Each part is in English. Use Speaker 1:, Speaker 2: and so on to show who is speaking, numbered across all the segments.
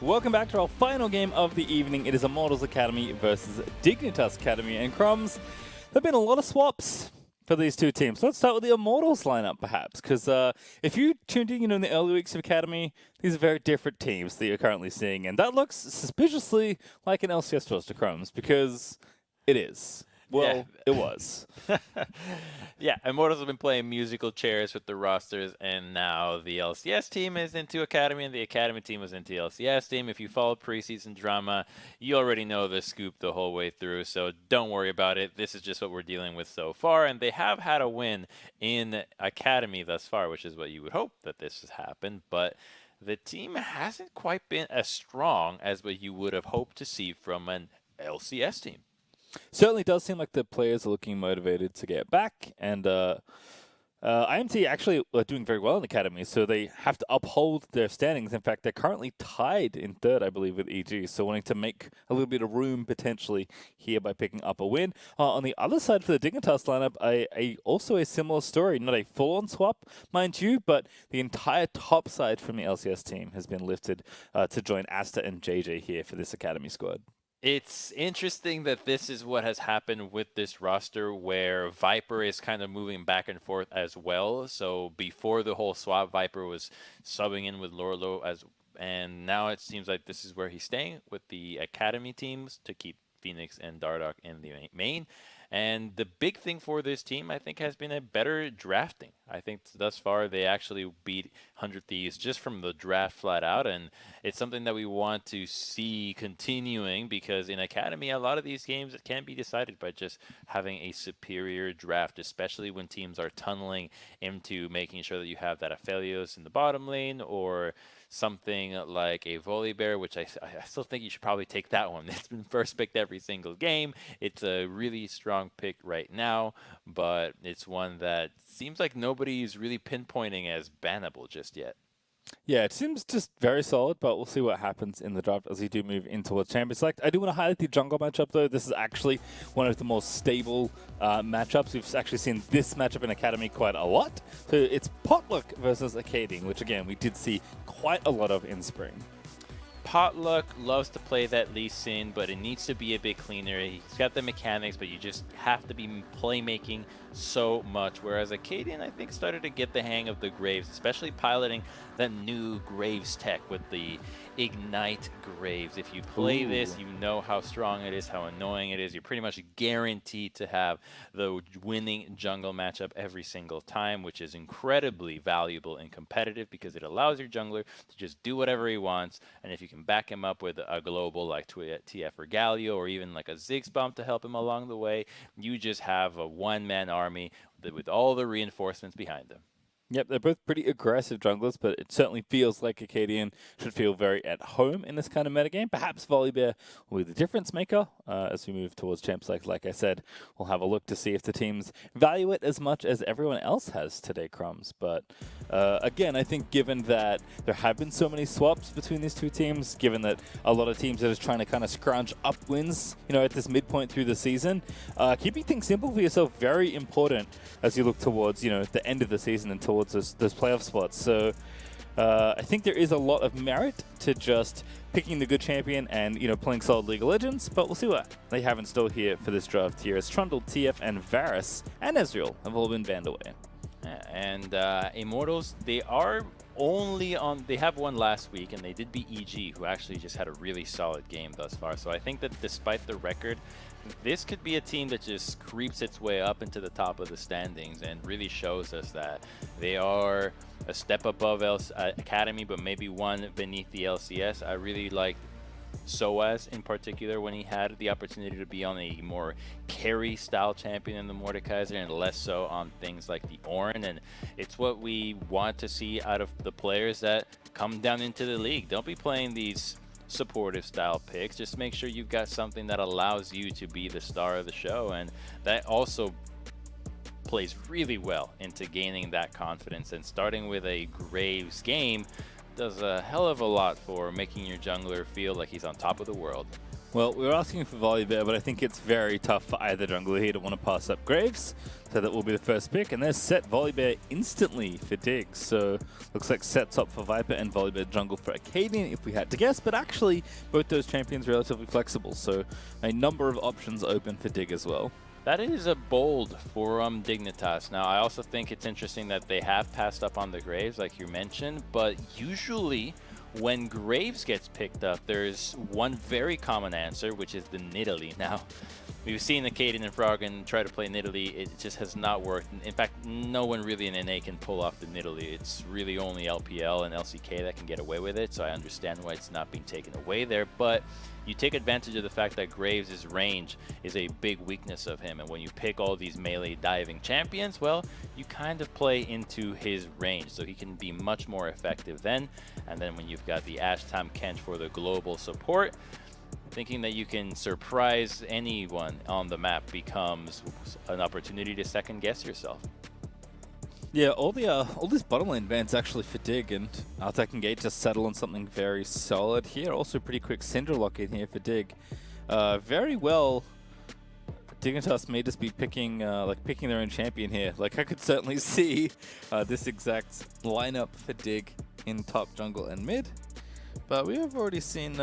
Speaker 1: Welcome back to our final game of the evening. It is Immortals Academy versus Dignitas Academy. And Crumbs, there have been a lot of swaps for these two teams. Let's start with the Immortals lineup, perhaps, because if you tuned in, in the early weeks of Academy, these are very different teams that you're currently seeing. And that looks suspiciously like an LCS roster, Crumbs, because it is. Well, it was.
Speaker 2: Yeah, Immortals have been playing musical chairs with the rosters, and now the LCS team is into Academy, and the Academy team is into the LCS team. If you follow preseason drama, you already know the scoop the whole way through, so don't worry about it. This is just what we're dealing with so far, and they have had a win in Academy thus far, which is what you would hope that this has happened, but the team hasn't quite been as strong as what you would have hoped to see from an LCS team.
Speaker 1: Certainly does seem like the players are looking motivated to get back, and IMTA actually are doing very well in the Academy, so they have to uphold their standings. In fact, they're currently tied in third, I believe, with EG, so wanting to make a little bit of room potentially here by picking up a win. On the other side for the Dignitas lineup, also a similar story, not a full-on swap, mind you, but the entire top side from the LCS team has been lifted to join Asta and JJ here for this Academy squad.
Speaker 2: It's interesting that this is what has happened with this roster where Viper is kind of moving back and forth as well. So before the whole swap, Viper was subbing in with Lorlo and now it seems like this is where he's staying with the Academy teams to keep Phoenix and Dardoch in the main. And the big thing for this team, I think, has been a better drafting. I think thus far they actually beat 100 Thieves just from the draft flat out, and it's something that we want to see continuing because in Academy, a lot of these games can be decided by just having a superior draft, especially when teams are tunneling into making sure that you have that Aphelios in the bottom lane or something like a Volibear, which I still think you should probably take that one. It's been first picked every single game. It's a really strong pick right now, but it's one that seems like nobody's really pinpointing as bannable just yet.
Speaker 1: Yeah, it seems just very solid, but we'll see what happens in the draft as we do move into towards Champions Select. I do want to highlight the jungle matchup, though. This is actually one of the more stable matchups. We've actually seen this matchup in Academy quite a lot. So it's Potluck versus Acadian, which, again, we did see quite a lot of in spring.
Speaker 2: Potluck loves to play that Lee Sin, but it needs to be a bit cleaner. He's got the mechanics, but you just have to be playmaking so much. Whereas Acadian, I think, started to get the hang of the Graves, especially piloting that new Graves tech with the Ignite Graves. If you play this, you know how strong it is, how annoying it is. You're pretty much guaranteed to have the winning jungle matchup every single time, which is incredibly valuable and competitive because it allows your jungler to just do whatever he wants. And if you can back him up with a global like TF or Galio or even like a Ziggs bomb to help him along the way, you just have a one-man army with all the reinforcements behind them.
Speaker 1: Yep, they're both pretty aggressive junglers, but it certainly feels like Acadian should feel very at home in this kind of metagame. Perhaps Volibear will be the difference maker as we move towards Champs Select. Like I said, we'll have a look to see if the teams value it as much as everyone else has today, Crumbs. But again, I think given that there have been so many swaps between these two teams, given that a lot of teams are just trying to kind of scrounge up wins, at this midpoint through the season, keeping things simple for yourself very important as you look towards, the end of the season and towards those playoff spots. So I think there is a lot of merit to just picking the good champion and, playing solid League of Legends, but we'll see what they have in store here for this draft here as Trundle, TF, and Varus and Ezreal have all been banned away.
Speaker 2: And Immortals, they are they have one last week, and they did beat EG, who actually just had a really solid game thus far. So I think that despite the record, this could be a team that just creeps its way up into the top of the standings and really shows us that they are a step above Academy, but maybe one beneath the LCS. I really liked Soaz in particular when he had the opportunity to be on a more carry style champion in the Mordekaiser and less so on things like the Ornn, and it's what we want to see out of the players that come down into the league. Don't be playing these supportive style picks. Just make sure you've got something that allows you to be the star of the show, and that also plays really well into gaining that confidence. And starting with a Graves game does a hell of a lot for making your jungler feel like he's on top of the world.
Speaker 1: Well, we were asking for Volibear, but I think it's very tough for either jungler here to want to pass up Graves. So that will be the first pick. And there's set Volibear instantly for Dig. So looks like set top for Viper and Volibear jungle for Acadian if we had to guess. But actually, both those champions relatively flexible. So a number of options open for Dig as well.
Speaker 2: That is a bold for Dignitas. Now, I also think it's interesting that they have passed up on the Graves, like you mentioned, but usually when Graves gets picked up, there's one very common answer, which is the Nidalee. Now, we've seen Acadian and Froggen try to play Nidalee. It just has not worked. In fact, no one really in NA can pull off the Nidalee. It's really only LPL and LCK that can get away with it, so I understand why it's not being taken away there, but you take advantage of the fact that Graves' range is a big weakness of him, and when you pick all these melee diving champions, well, you kind of play into his range, so he can be much more effective then. And then when you've got the Ashtam Kench for the global support, thinking that you can surprise anyone on the map becomes an opportunity to second guess yourself.
Speaker 1: Yeah, all these bottom lane bans actually for Dig, and Artek and Gate just settle on something very solid here. Also pretty quick Syndra lock in here for Dig. Very well, Dignitas may just be picking picking their own champion here. Like, I could certainly see this exact lineup for Dig in top jungle and mid, but we have already seen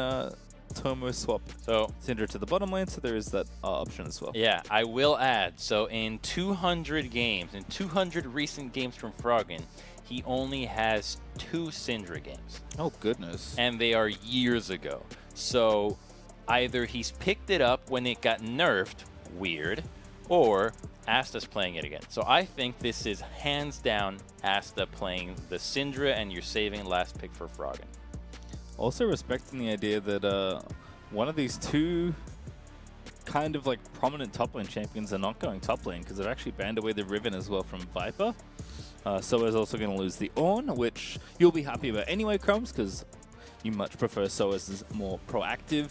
Speaker 1: Tomo swap Syndra to the bottom lane, so there is that option as well.
Speaker 2: Yeah, I will add, so in 200 games, in 200 recent games from Froggen, he only has 2 Syndra games.
Speaker 1: Oh, goodness.
Speaker 2: And they are years ago. So either he's picked it up when it got nerfed, weird, or Asta's playing it again. So I think this is hands down Asta playing the Syndra, and you're saving last pick for Froggen.
Speaker 1: Also respecting the idea that one of these two kind of like prominent top lane champions are not going top lane because they've actually banned away the Riven as well from Viper. Soa's also going to lose the Ornn, which you'll be happy about anyway, Crumbs, because you much prefer Soa's more proactive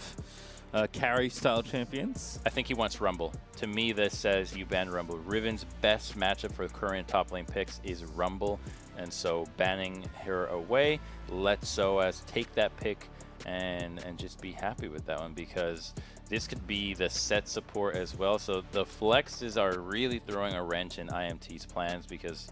Speaker 1: carry style champions.
Speaker 2: I think he wants Rumble. To me, this says you ban Rumble. Riven's best matchup for current top lane picks is Rumble, and so banning her away, let Soaz take that pick and just be happy with that one, because this could be the set support as well. So the flexes are really throwing a wrench in IMT's plans, because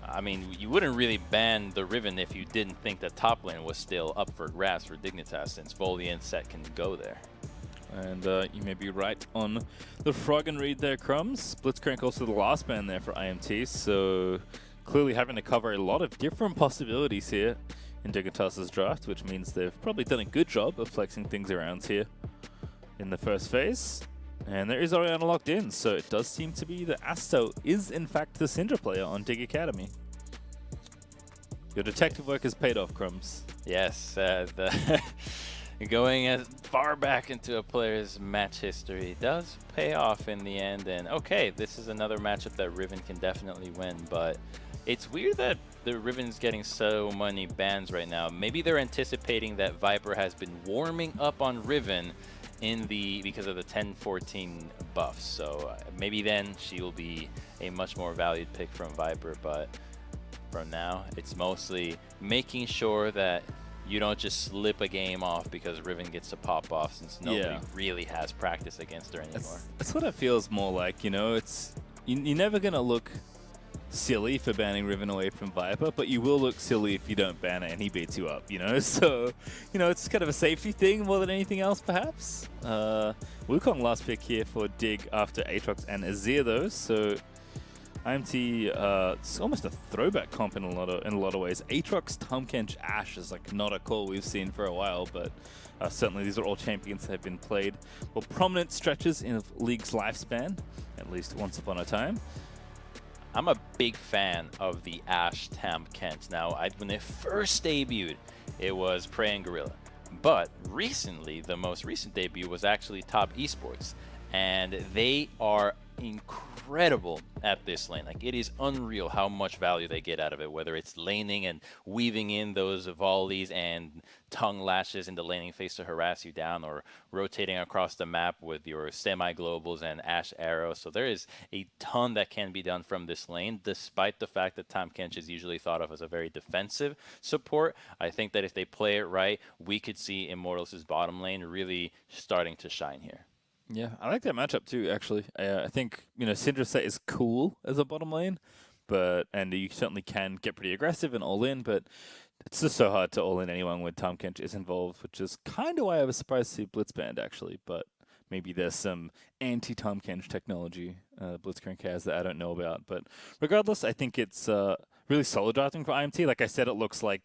Speaker 2: I mean, you wouldn't really ban the Riven if you didn't think that top lane was still up for grabs for Dignitas, since Volley and Set can go there.
Speaker 1: And you may be right on the Froggen read there, Crumbs. Blitzcrank also the last ban there for IMT, so clearly having to cover a lot of different possibilities here in Dignitas' draft, which means they've probably done a good job of flexing things around here in the first phase. And there is Orianna locked in, so it does seem to be that Asto is in fact the Syndra player on Dig Academy. Your detective work has paid off, Crumbs.
Speaker 2: Yes, going as far back into a player's match history does pay off in the end. And okay, this is another matchup that Riven can definitely win, but it's weird that the Riven's getting so many bans right now. Maybe they're anticipating that Viper has been warming up on Riven because of the 10-14 buffs, so maybe then she will be a much more valued pick from Viper. But for now, it's mostly making sure that you don't just slip a game off because Riven gets to pop off, since nobody really has practice against her anymore.
Speaker 1: That's what it feels more like, you know. It's you're never gonna look silly for banning Riven away from Viper, but you will look silly if you don't ban it and he beats you up, you know? So, you know, it's kind of a safety thing more than anything else, perhaps. Wukong last pick here for Dig after Aatrox and Azir, though, so IMT, it's almost a throwback comp in a lot of ways. Aatrox, Tahm Kench, Ashe is like not a call we've seen for a while, but certainly these are all champions that have been played for prominent stretches in League's lifespan, at least once upon a time.
Speaker 2: I'm a big fan of the Ashe Tahm Kench. Now, when it first debuted, it was Prey and Gorilla. But recently, the most recent debut was actually Top Esports. And they are incredible at this lane. Like, it is unreal how much value they get out of it, whether it's laning and weaving in those volleys and tongue lashes in the laning phase to harass you down, or rotating across the map with your semi-globals and Ash arrows. So there is a ton that can be done from this lane, despite the fact that Tahm Kench is usually thought of as a very defensive support. I think that if they play it right, we could see Immortals' bottom lane really starting to shine here.
Speaker 1: Yeah, I like that matchup too. Actually, I think Syndra set is cool as a bottom lane, and you certainly can get pretty aggressive and all in, but it's just so hard to all in anyone when Tahm Kench is involved, which is kind of why I was surprised to see Blitz banned actually. But maybe there's some anti-Tahm Kench technology Blitzcrank has that I don't know about. But regardless, I think it's really solid drafting for IMT. Like I said, it looks like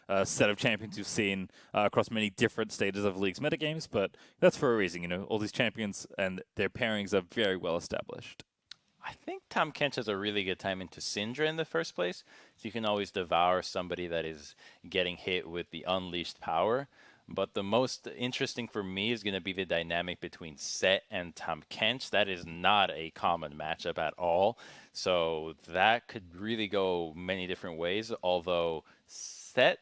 Speaker 1: a set of champions you've seen across many different stages of League's metagames, but that's for a reason. All these champions and their pairings are very well established.
Speaker 2: I think Tahm Kench has a really good time into Syndra in the first place, so you can always devour somebody that is getting hit with the unleashed power. But the most interesting for me is going to be the dynamic between Set and Tahm Kench. That is not a common matchup at all, so that could really go many different ways. Although Set,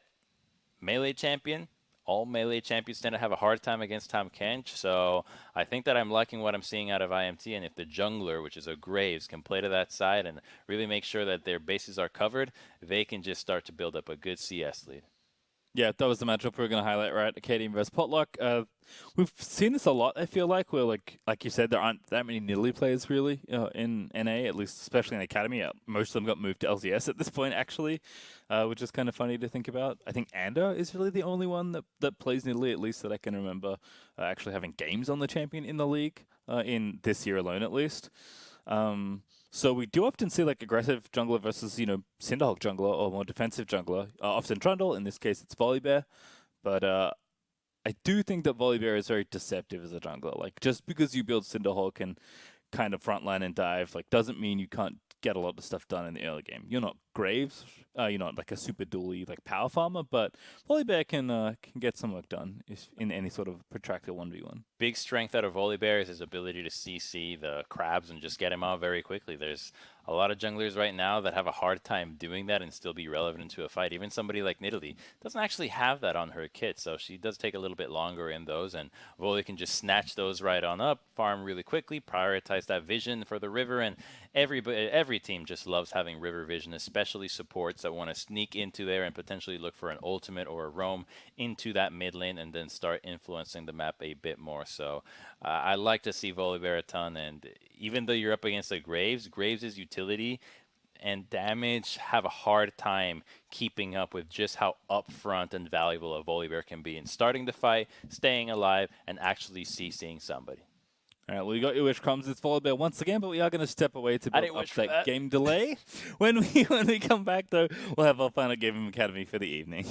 Speaker 2: melee champion, all melee champions tend to have a hard time against Tahm Kench, so I think that I'm liking what I'm seeing out of IMT, and if the jungler, which is a Graves, can play to that side and really make sure that their bases are covered, they can just start to build up a good CS lead.
Speaker 1: Yeah, that was the matchup we were going to highlight, right? Acadian versus Potluck. We've seen this a lot, I feel like, where, like you said, there aren't that many Nidalee players, really, in NA, at least especially in Academy. Most of them got moved to LCS at this point, actually, which is kind of funny to think about. I think Ander is really the only one that plays Nidalee, at least that I can remember, actually having games on the champion in the league, in this year alone, at least. So we do often see aggressive jungler versus, Cinderhawk jungler or more defensive jungler. Often Trundle, in this case it's Volibear. But I do think that Volibear is very deceptive as a jungler. Just because you build Cinderhawk and kind of frontline and dive, doesn't mean you can't get a lot of stuff done in the early game. You're not Graves, you're not a super dually power farmer, but Volibear can get some work done in any sort of protracted 1v1.
Speaker 2: Big strength out of Volibear is his ability to CC the crabs and just get him out very quickly. There's a lot of junglers right now that have a hard time doing that and still be relevant into a fight. Even somebody like Nidalee doesn't actually have that on her kit, so she does take a little bit longer in those, and Voli can just snatch those right on up, farm really quickly, prioritize that vision for the river, and every team just loves having river vision, especially supports that want to sneak into there and potentially look for an ultimate or a roam into that mid lane and then start influencing the map a bit more. So I like to see Volibear a ton, and even though you're up against a Graves' utility and damage have a hard time keeping up with just how upfront and valuable a Volibear can be in starting the fight, staying alive, and actually CCing somebody.
Speaker 1: All right, well, you got your wish crumbs. It's Volibear once again, but we are going to step away to build up that game delay. When we come back, though, we'll have our final game of Academy for the evening.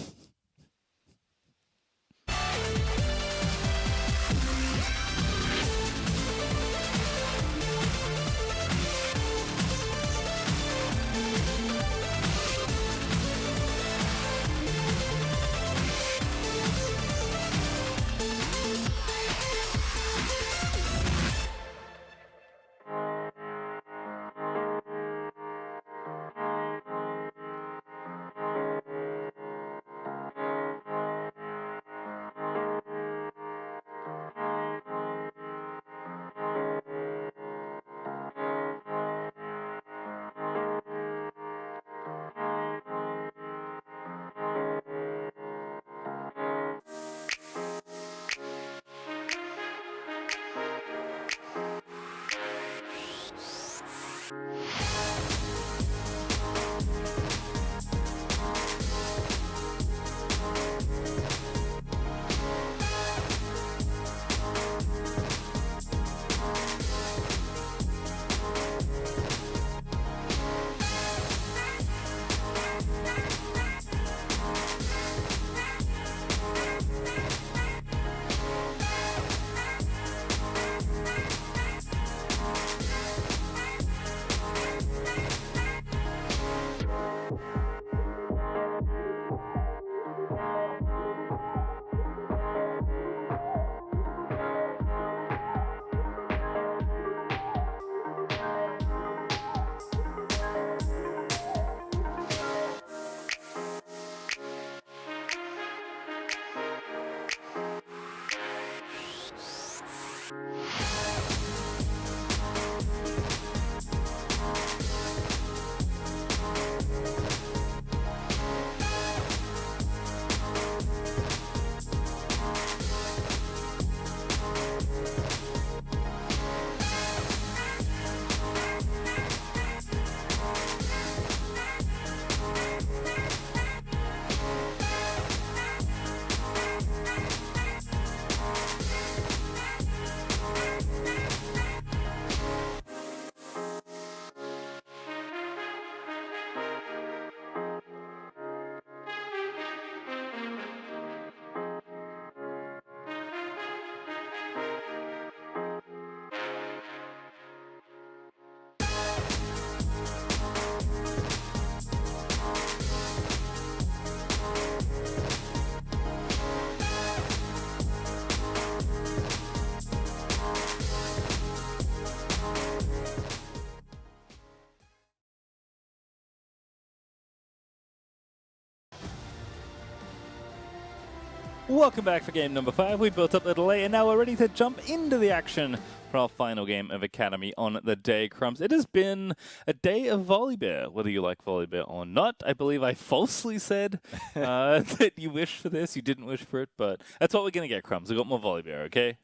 Speaker 1: Welcome back for game number 5. We built up the delay and now we're ready to jump into the action for our final game of Academy on the day, Crumbs. It has been a day of Volibear, whether you like Volibear or not. I believe I falsely said that you wished for this, you didn't wish for it, but that's what we're going to get, Crumbs. We got more Volibear, okay?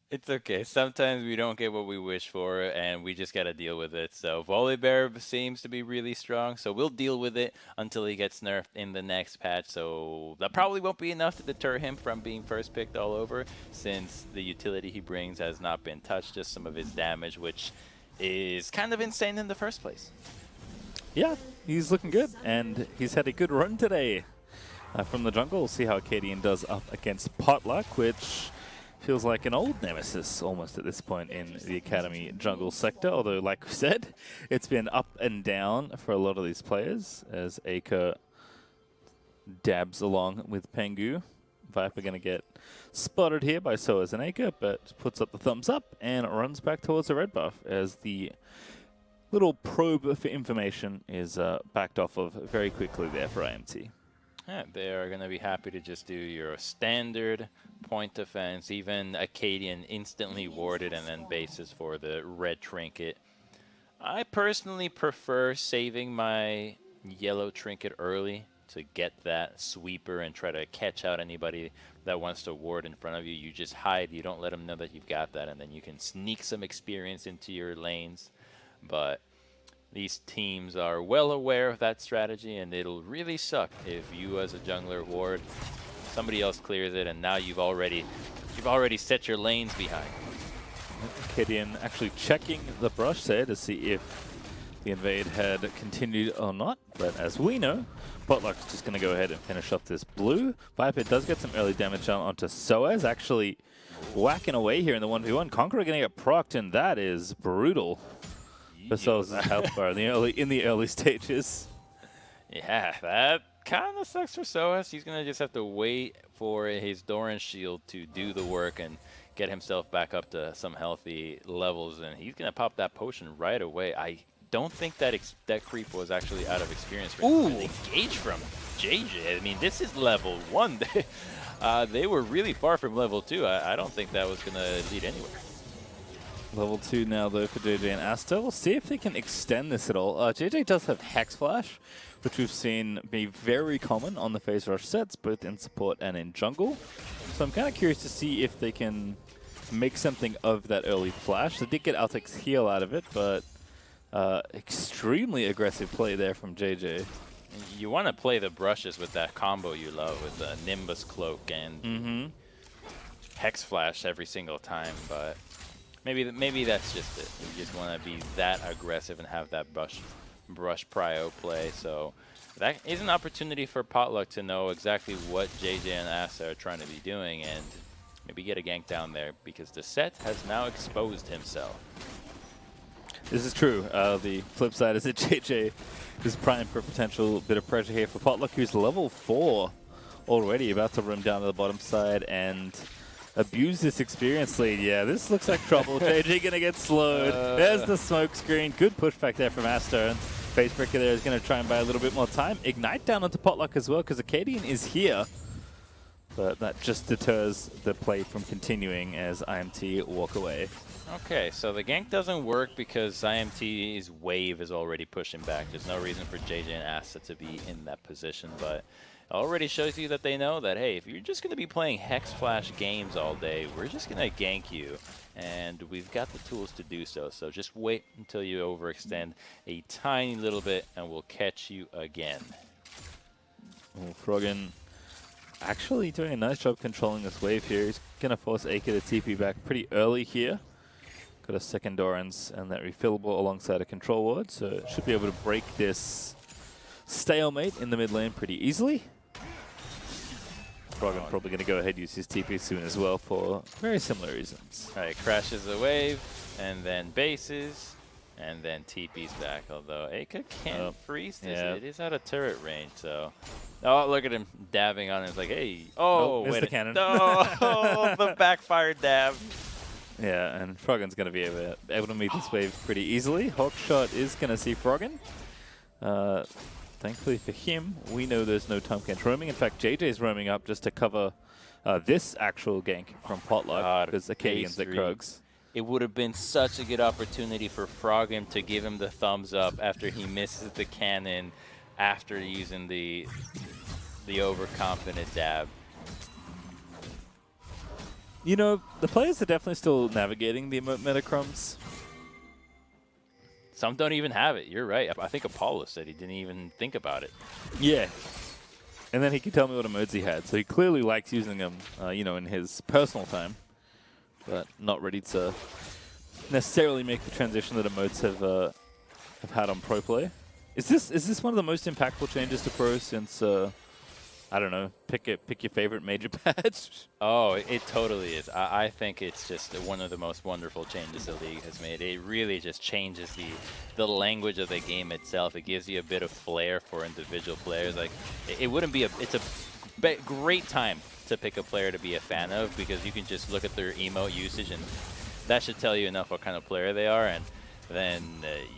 Speaker 2: It's okay. Sometimes we don't get what we wish for, and we just got to deal with it. So Volibear seems to be really strong, so we'll deal with it until he gets nerfed in the next patch. So that probably won't be enough to deter him from being first picked all over, since the utility he brings has not been touched, just some of his damage, which is kind of insane in the first place.
Speaker 1: Yeah, he's looking good, and he's had a good run today from the jungle. We'll see how Acadian does up against Potluck, which feels like an old nemesis almost at this point in the Academy jungle sector, although like we said, it's been up and down for a lot of these players as Aker dabs along with Pengu. Viper going to get spotted here by Soaz and Aker, but puts up the thumbs up and runs back towards the red buff as the little probe for information is backed off of very quickly there for IMT.
Speaker 2: Yeah, they are going to be happy to just do your standard point defense, even Acadian instantly warded and then bases for the red trinket. I personally prefer saving my yellow trinket early to get that sweeper and try to catch out anybody that wants to ward in front of you. You just hide, you don't let them know that you've got that, and then you can sneak some experience into your lanes. But these teams are well aware of that strategy, and it'll really suck if you as a jungler ward, somebody else clears it, and now you've already set your lanes behind.
Speaker 1: Acadian actually checking the brush there to see if the invade had continued or not, but as we know, Potluck's just going to go ahead and finish off this blue. Viper does get some early damage onto Soaz, actually whacking away here in the 1v1. Conqueror going to get procced, and that is brutal. Soaz's health bar in the early stages.
Speaker 2: Yeah, that kind of sucks for Soaz. He's going to just have to wait for his Doran shield to do the work and get himself back up to some healthy levels, and he's going to pop that potion right away. I don't think that that creep was actually out of experience for him. Engage from JJ. I mean, this is level 1. They were really far from level 2. I don't think that was going to lead anywhere.
Speaker 1: Level 2 now, though, for JJ and Asta. We'll see if they can extend this at all. JJ does have Hex Flash, which we've seen be very common on the phase rush sets, both in support and in jungle. So I'm kind of curious to see if they can make something of that early flash. They did get Altex's heal out of it, but extremely aggressive play there from JJ.
Speaker 2: You want to play the brushes with that combo you love, with the Nimbus Cloak and Hex Flash every single time, but maybe that's just it. You just want to be that aggressive and have that brush prio play. So that is an opportunity for Potluck to know exactly what JJ and Asa are trying to be doing and maybe get a gank down there, because the set has now exposed himself.
Speaker 1: This is true. The flip side is that JJ is primed for a potential bit of pressure here for Potluck, who's level 4 already, about to roam down to the bottom side and abuse this experience lead. Yeah, this looks like trouble. JJ gonna get slowed. There's the smoke screen. Good pushback there from Asta. Facebreaker there is gonna try and buy a little bit more time. Ignite down onto Potluck as well, because Acadian is here. But that just deters the play from continuing as IMT walk away.
Speaker 2: Okay, so the gank doesn't work because IMT's wave is already pushing back. There's no reason for JJ and Asta to be in that position, but it already shows you that they know that, hey, if you're just going to be playing Hex Flash games all day, we're just going to gank you, and we've got the tools to do so. So just wait until you overextend a tiny little bit, and we'll catch you again.
Speaker 1: Oh, Froggen actually doing a nice job controlling this wave here. He's going to force Aker to TP back pretty early here. Got a second Doran's and that refillable alongside a control ward, so should be able to break this stalemate in the mid lane pretty easily. Froggen probably going to go ahead and use his TP soon as well for very similar reasons.
Speaker 2: All right, crashes the wave, and then bases, and then TP's back, although Aker can't freeze this. Yeah. It is out of turret range, so... Oh, look at him dabbing on it. It's like, hey, wait
Speaker 1: the cannon.
Speaker 2: Oh, the backfired dab.
Speaker 1: Yeah, and Froggen's going to be able to meet this wave pretty easily. Hawkshot is going to see Froggen. thankfully for him, we know there's no Tomcat roaming. In fact, JJ's roaming up just to cover this actual gank from Potluck, because Acadian's at Krugs.
Speaker 2: It would have been such a good opportunity for Frogim to give him the thumbs up after he misses the cannon after using the overconfident dab.
Speaker 1: You know, the players are definitely still navigating the emote metacrums.
Speaker 2: Some don't even have it. You're right. I think Apollo said he didn't even think about it.
Speaker 1: Yeah. And then he could tell me what emotes he had. So he clearly likes using them, you know, in his personal time, but not ready to necessarily make the transition that emotes have had on pro play. Is this one of the most impactful changes to pro since I don't know, pick your favorite major patch?
Speaker 2: Oh, it totally is. I think it's just one of the most wonderful changes the league has made. It really just changes the language of the game itself. It gives you a bit of flair for individual players. Like it wouldn't be it's a great time to pick a player to be a fan of, because you can just look at their emote usage and that should tell you enough what kind of player they are, and then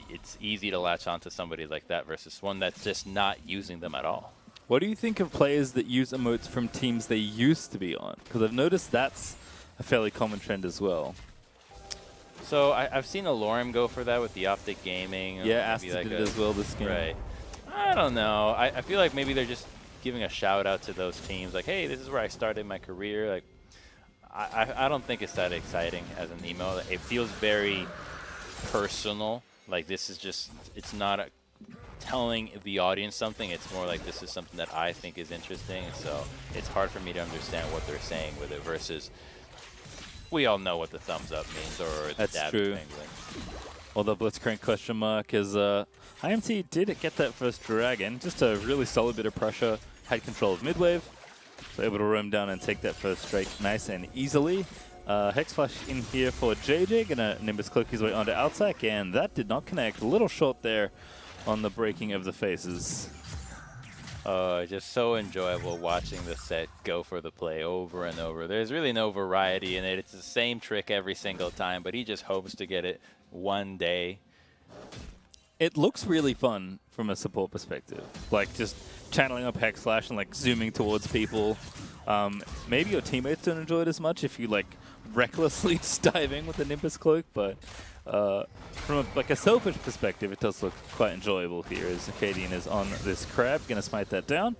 Speaker 2: it's easy to latch onto somebody like that versus one that's just not using them at all.
Speaker 1: What do you think of players that use emotes from teams they used to be on? Because I've noticed that's a fairly common trend as well.
Speaker 2: So I've seen Alorum go for that with the Optic Gaming.
Speaker 1: Yeah, Asta did it as well this game.
Speaker 2: Right. I don't know. I feel like maybe they're just giving a shout out to those teams. Like, hey, this is where I started my career. Like, I don't think it's that exciting as an emo. It feels very personal. Like, this is just, it's not telling the audience something. It's more like, this is something that I think is interesting. So it's hard for me to understand what they're saying with it versus we all know what the thumbs up means or the
Speaker 1: That's
Speaker 2: dab
Speaker 1: true.
Speaker 2: penguin.
Speaker 1: Well, the Blitzcrank question mark is IMT did get that first dragon. Just a really solid bit of pressure. Had control of midwave. So able to roam down and take that first strike nice and easily. Hex Flash in here for JJ. Gonna Nimbus cloak his way onto Outsec, and that did not connect. A little short there on the breaking of the faces.
Speaker 2: Just so enjoyable watching the set go for the play over and over. There's really no variety in it. It's the same trick every single time, but he just hopes to get it one day.
Speaker 1: It looks really fun from a support perspective. Like just channeling up Hex Flash and like zooming towards people. Maybe your teammates don't enjoy it as much if you like recklessly diving with the Nimbus cloak, but from a selfish perspective, it does look quite enjoyable here as Acadian is on this crab, gonna smite that down.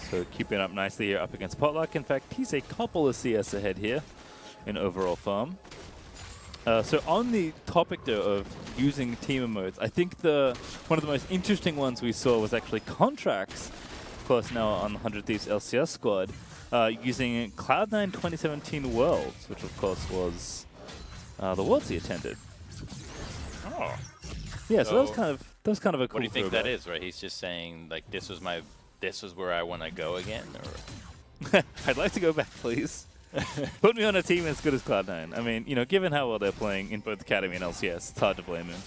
Speaker 1: So keeping up nicely here up against Potluck. In fact, he's a couple of CS ahead here in overall farm. So on the topic though of using team emotes, I think one of the most interesting ones we saw was actually Contracts, of course now on 100 Thieves LCS squad, using Cloud9 2017 Worlds, which of course was the Worlds he attended.
Speaker 2: Oh.
Speaker 1: Yeah, so that was kind of a cool
Speaker 2: What do you think
Speaker 1: throwback.
Speaker 2: that is, right? He's just saying like this was where I want to go again, or
Speaker 1: I'd like to go back, please. Put me on a team as good as Cloud9. I mean, you know, given how well they're playing in both Academy and LCS, it's hard to blame him.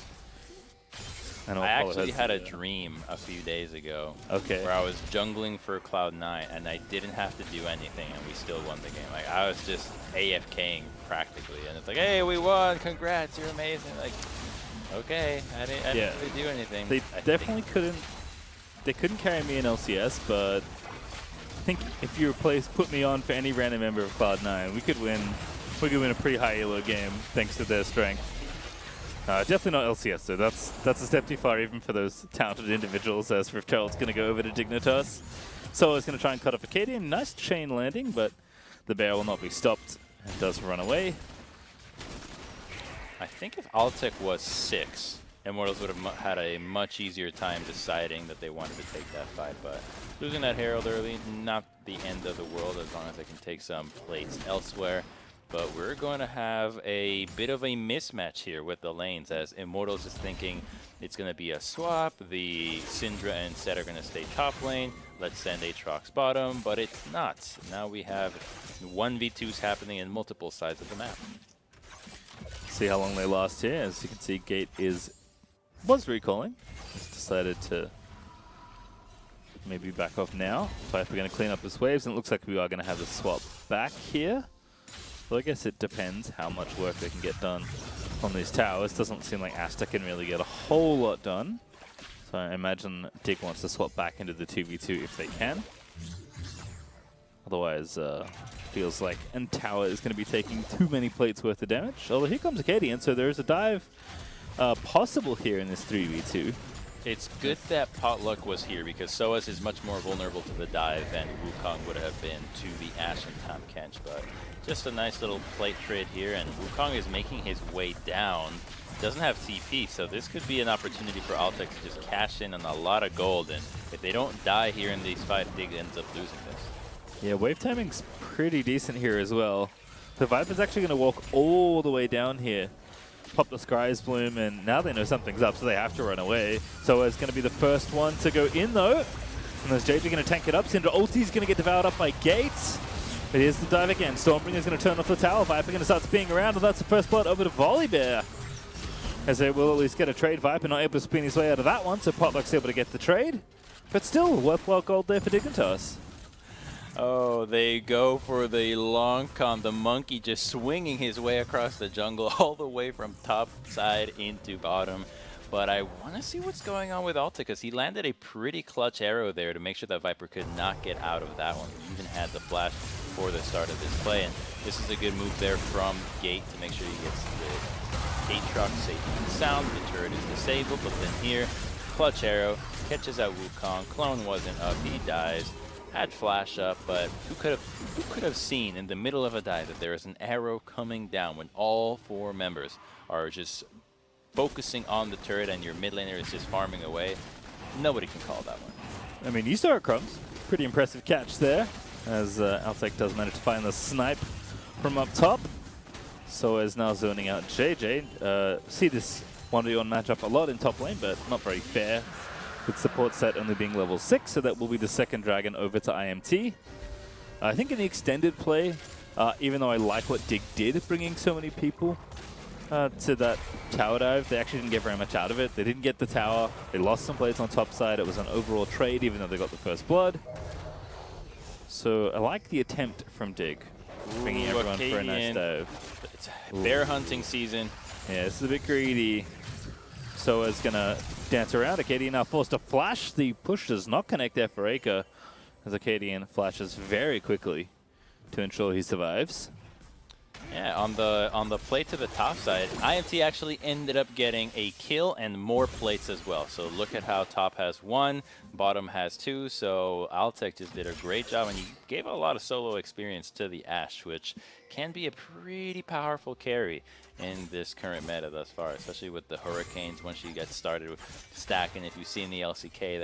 Speaker 2: I actually had a dream a few days ago where I was jungling for Cloud9 and I didn't have to do anything and we still won the game. Like I was just AFKing practically, and it's like, hey, we won! Congrats, you're amazing! Like, okay, I didn't really do anything.
Speaker 1: They definitely couldn't. They couldn't carry me in LCS, but I think if you put me on for any random member of Cloud9, we could win. We could win a pretty high elo game thanks to their strength. Definitely not LCS, though. That's a step too far even for those talented individuals, as Riftchild's going to go over to Dignitas. Solo's going to try and cut off Acadian. Nice chain landing, but the bear will not be stopped and does run away.
Speaker 2: I think if Altec was 6, Immortals would have had a much easier time deciding that they wanted to take that fight, but losing that Herald early, not the end of the world as long as they can take some plates elsewhere. But we're going to have a bit of a mismatch here with the lanes, as Immortals is thinking it's going to be a swap. The Syndra and Set are going to stay top lane. Let's send Aatrox bottom, but it's not. Now we have 1v2s happening in multiple sides of the map.
Speaker 1: See how long they last here. As you can see, Gate was recalling. He's decided to maybe back off now. Viper going to clean up his waves, and it looks like we are going to have the swap back here. Well, I guess it depends how much work they can get done on these towers. Doesn't seem like Asta can really get a whole lot done. So I imagine Dig wants to swap back into the 2v2 if they can. Otherwise, feels like Tower is going to be taking too many plates worth of damage. Although here comes Acadian, so there's a dive possible here in this 3v2.
Speaker 2: It's good that Potluck was here because Soas is much more vulnerable to the dive than Wukong would have been to the Ashe and Tahm Kench. But just a nice little plate trade here, and Wukong is making his way down. Doesn't have TP, so this could be an opportunity for Altec to just cash in on a lot of gold. And if they don't die here in these fights, Dig ends up losing this.
Speaker 1: Yeah, wave timing's pretty decent here as well. The Viper's actually going to walk all the way down here, pop the Scry's Bloom, and now they know something's up, so they have to run away. So it's going to be the first one to go in, though. And there's JJ going to tank it up. Syndra ulti's going to get devoured up by Gates. But here's the dive again. Stormbringer's going to turn off the tower. Viper going to start spinning around, and that's the first blood over to Volibear. As they will at least get a trade. Viper not able to spin his way out of that one, so Potluck's able to get the trade. But still, worthwhile gold there for Dignitas.
Speaker 2: Oh, they go for the long con. The monkey just swinging his way across the jungle all the way from top side into bottom. But I want to see what's going on with Alta because he landed a pretty clutch arrow there to make sure that Viper could not get out of that one. He even had the flash before the start of this play. And this is a good move there from Gate to make sure he gets the Aatrox safe and sound. The turret is disabled, but then here, clutch arrow, catches out Wukong. Clone wasn't up, he dies. Had flash up, but who could have seen in the middle of a dive that there is an arrow coming down when all four members are just focusing on the turret and your mid laner is just farming away? Nobody can call that one.
Speaker 1: I mean, you saw it, Crumbs. Pretty impressive catch there, as Altec does manage to find the snipe from up top. So is now zoning out JJ. See this 1v1 matchup a lot in top lane, but not very fair. With support set only being level 6, so that will be the second dragon over to IMT. I think in the extended play, even though I like what Dig did, bringing so many people to that tower dive, they actually didn't get very much out of it. They didn't get the tower. They lost some plays on top side. It was an overall trade, even though they got the first blood. So I like the attempt from Dig, bringing everyone for a nice dive.
Speaker 2: It's bear hunting season.
Speaker 1: Yeah, this is a bit greedy. Soa's gonna dance around. Acadian now forced to flash. The push does not connect there for Acre, as Acadian flashes very quickly to ensure he survives.
Speaker 2: Yeah, on the plate to the top side, IMT actually ended up getting a kill and more plates as well. So look at how top has 1, bottom has 2. So Altec just did a great job, and he gave a lot of solo experience to the Ashe, which can be a pretty powerful carry in this current meta thus far, especially with the Hurricanes once you get started with stacking. If you see in the LCK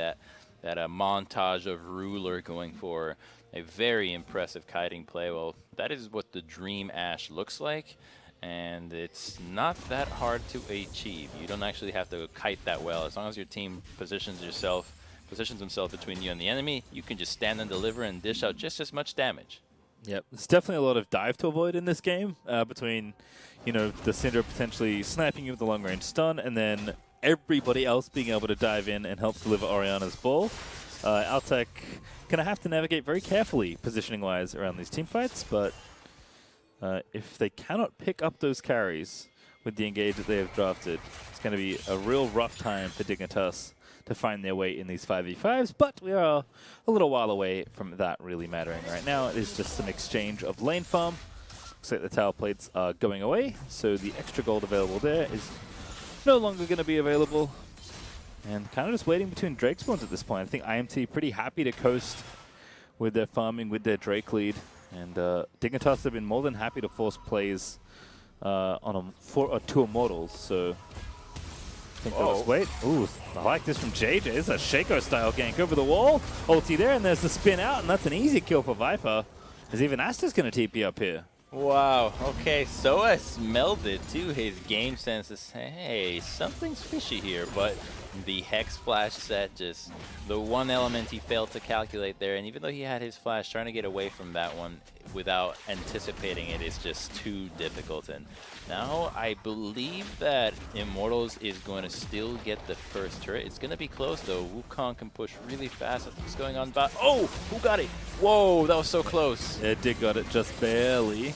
Speaker 2: that montage of Ruler going for a very impressive kiting play, well, that is what the Dream Ashe looks like, and it's not that hard to achieve. You don't actually have to kite that well. As long as your team positions themselves between you and the enemy, you can just stand and deliver and dish out just as much damage.
Speaker 1: Yep, there's definitely a lot of dive to avoid in this game, between, you know, the Syndra potentially sniping you with the long-range stun, and then everybody else being able to dive in and help deliver Orianna's ball. Altec going to have to navigate very carefully positioning-wise around these team fights, but if they cannot pick up those carries with the engage that they have drafted, it's going to be a real rough time for Dignitas to find their way in these 5v5s, but we are a little while away from that really mattering right now. It is just some exchange of lane farm. Looks like the tower plates are going away, so the extra gold available there is no longer going to be available. And kind of just waiting between Drake spawns at this point. I think IMT pretty happy to coast with their farming, with their Drake lead. And Dignitas have been more than happy to force plays on two Immortals, so I think they'll just wait. Ooh, I like this from JJ. This is a Shaco style gank over the wall. Ulti there, and there's the spin out, and that's an easy kill for Viper. As even Asta's going to TP up here.
Speaker 2: Wow, okay, so I smelled it too. His game sense is, hey, something's fishy here, but the Hex Flash set, just the one element he failed to calculate there, and even though he had his flash, trying to get away from that one without anticipating it is just too difficult. And now I believe that Immortals is going to still get the first turret. It's going to be close though. Wukong can push really fast. What's going on? Oh, who got it? Whoa, that was so close.
Speaker 1: Yeah, Dig got it just barely,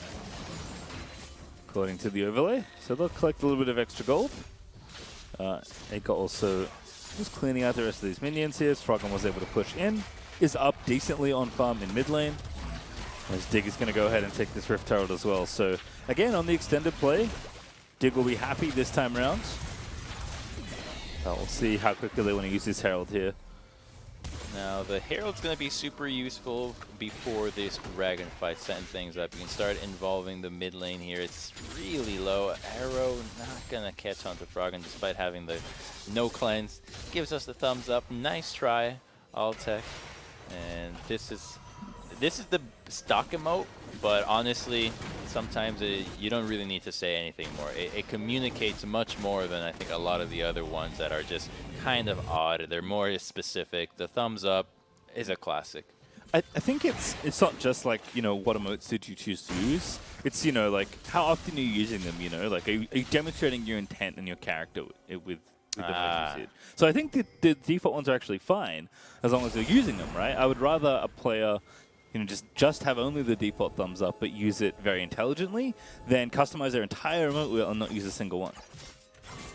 Speaker 1: according to the overlay. So they'll collect a little bit of extra gold. Eka also Just cleaning out the rest of these minions here. Strogan was able to push in. Is up decently on farm in mid lane. As Dig is going to go ahead and take this Rift Herald as well. So again, on the extended play, Dig will be happy this time around. We'll see how quickly they want to use this Herald here.
Speaker 2: Now, the Herald's going to be super useful before this Dragon fight, setting things up. You can start involving the mid lane here. It's really low. Arrow not going to catch onto Froggen despite having the no cleanse. Gives us the thumbs up. Nice try, Altec. And this is the stock emote, but honestly, sometimes you don't really need to say anything more. It communicates much more than I think a lot of the other ones that are just kind of odd. They're more specific. The thumbs up is a classic.
Speaker 1: I think it's not just like, you know, what emotes did you choose to use. It's, you know, like how often are you using them, you know? Like are you demonstrating your intent and your character with the way you see it. So I think the default ones are actually fine as long as you're using them, right? I would rather a player, you know, just have only the default thumbs up but use it very intelligently than customize their entire emote wheel and not use a single one.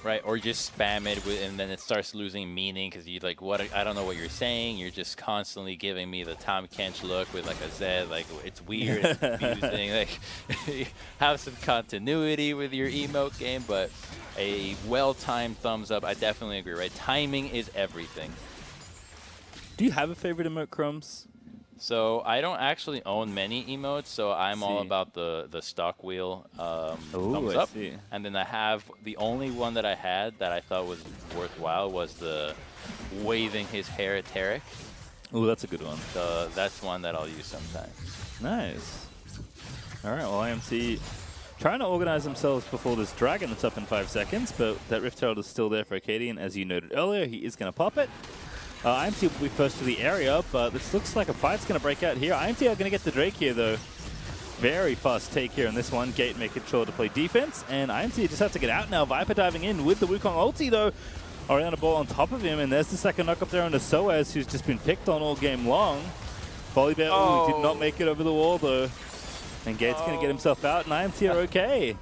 Speaker 2: Right, or just spam it and then it starts losing meaning because you're like, what? I don't know what you're saying. You're just constantly giving me the Tom Kench look with like a Z. Like, it's weird, it's confusing. Like, have some continuity with your emote game, but a well-timed thumbs up, I definitely agree, right? Timing is everything.
Speaker 1: Do you have a favorite emote, Crumbs?
Speaker 2: So I don't actually own many emotes, so I'm all about the stock wheel thumbs up. And then I have the only one that I had that I thought was worthwhile was the waving his hair at Tarek.
Speaker 1: Oh, that's a good one.
Speaker 2: So that's one that I'll use sometimes.
Speaker 1: Nice. All right, well, IMT trying to organize themselves before this dragon that's up in 5 seconds, but that Rift Herald is still there for Acadian. As you noted earlier, he is going to pop it. IMT will be first to the area, but this looks like a fight's going to break out here. IMT are going to get the Drake here, though. Very fast take here on this one. Gate making sure to play defense, and IMT just have to get out now. Viper diving in with the Wukong ulti, though. Oriana ball on top of him, and there's the second knock up there on the Soaz, who's just been picked on all game long. Volibear did not make it over the wall, though. And Gate's going to get himself out, and IMT are okay.